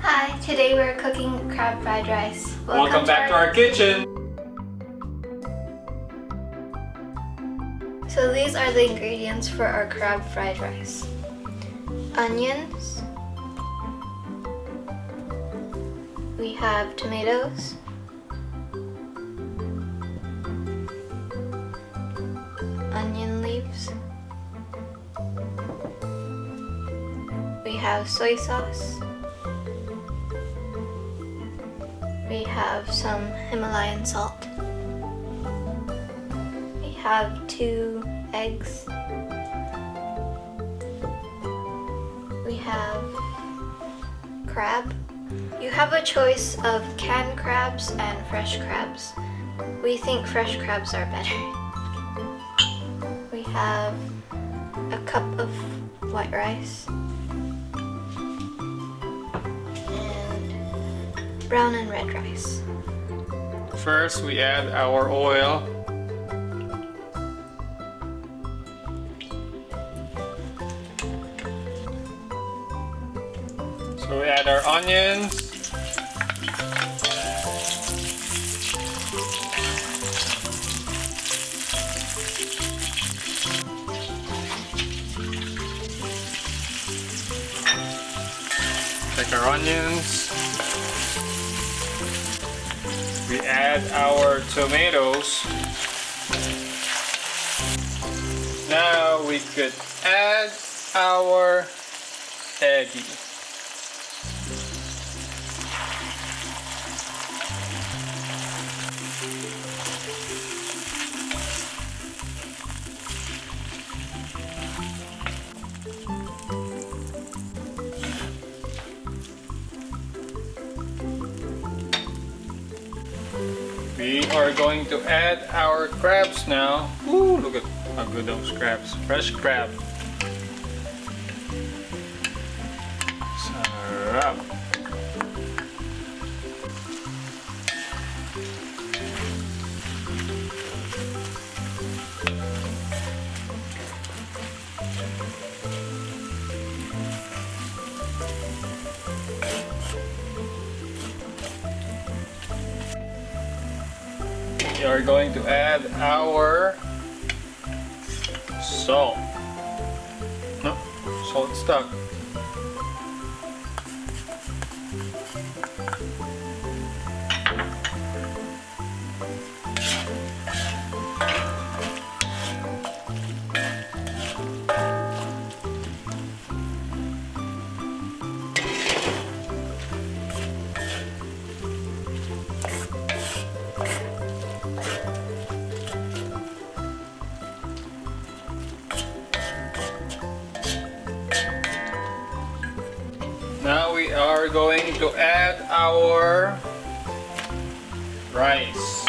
Hi, today we're cooking crab fried rice. Welcome back to our kitchen! So these are the ingredients for our crab fried rice. Onions. We have tomatoes. Onion leaves. We have soy sauce. We have some Himalayan salt. We have 2 eggs. We have crab. You have a choice of canned crabs and fresh crabs. We think fresh crabs are better. We have a cup of white rice. Brown and red rice. First, we add our oil. So we add our onions. Take our onions. We add our tomatoes. Now we could add our eggie. We are going to add our crabs now. Ooh, look at how good those crabs. Fresh crab. Sarap. We are going to add our salt. No, salt stuck. Now we are going to add our rice.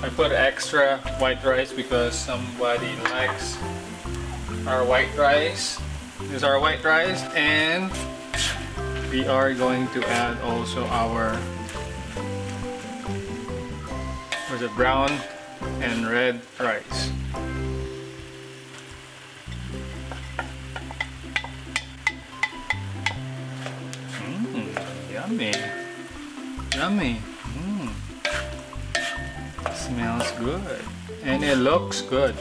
I put extra white rice because somebody likes our white rice. This is our white rice, and we are going to add also our brown and red rice. Yummy. Yummy. Smells good. And it looks good.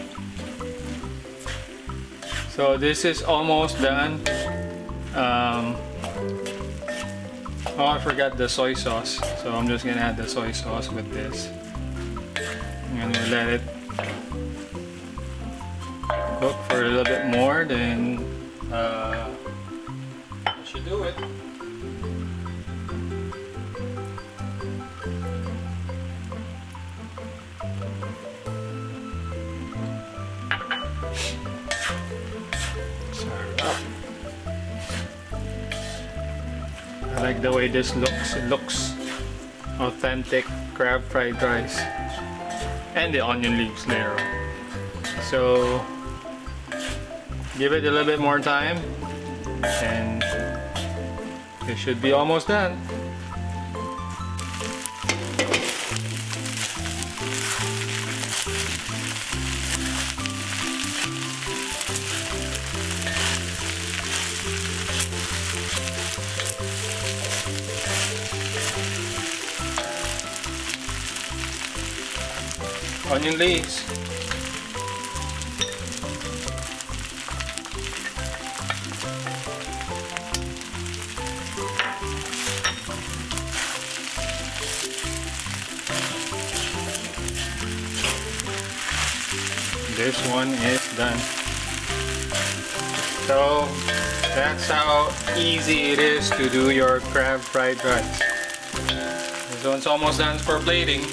So this is almost done. Oh, I forgot the soy sauce. So I'm just gonna add the soy sauce with this. I'm gonna let it cook for a little bit more, then I should do it. I like the way this looks. It looks authentic crab fried rice, and the onion leaves later on. So give it a little bit more time and it should be almost done. onion leaves. This one is done. So that's how easy it is to do your crab fried rice. This one's almost done for plating.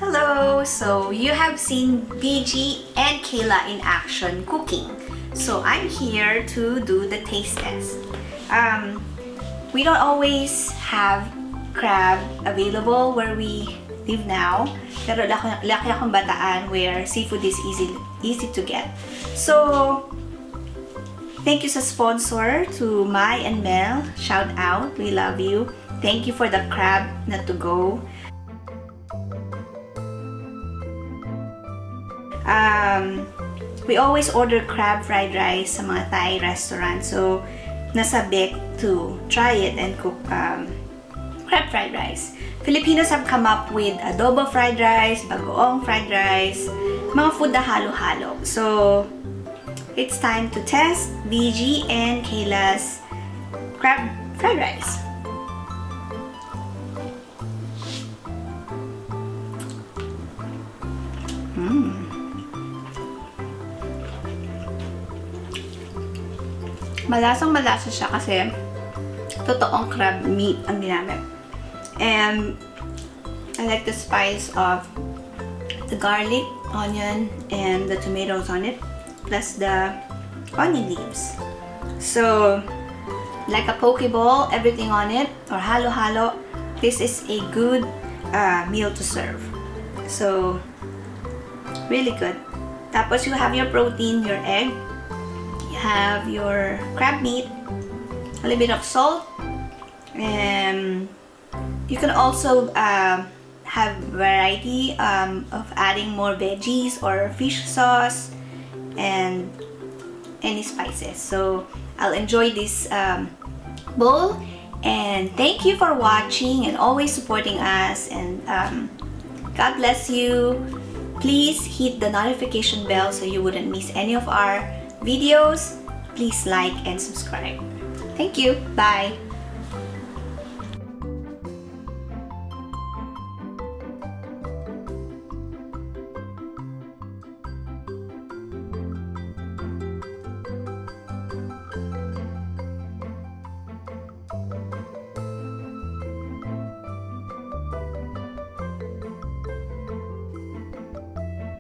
Hello! So you have seen BG and Kayla in action cooking. So I'm here to do the taste test. We don't always have crab available where we live now. Pero laki akong bataan where seafood is easy to get. So thank you sa sponsor to Mai and Mel. Shout out, we love you. Thank you for the crab na to go. We always order crab fried rice sa mga Thai restaurant. So, nasabik to try it and cook crab fried rice. Filipinos have come up with adobo fried rice, bagoong fried rice, mga food na halo-halo. So, it's time to test BG and Kayla's crab fried rice. Malasang-malasa siya kasi totoong crab meat ang ginamit. And I like the spice of the garlic, onion, and the tomatoes on it, plus the onion leaves. So, like a poke bowl, everything on it, or halo-halo, this is a good meal to serve. So, really good. Tapos you have your protein, your egg, have your crab meat, a little bit of salt, and you can also have variety of adding more veggies or fish sauce and any spices. So I'll enjoy this bowl, and thank you for watching and always supporting us, and God bless you. Please hit the notification bell so you wouldn't miss any of our videos. Please like and subscribe. Thank you. Bye.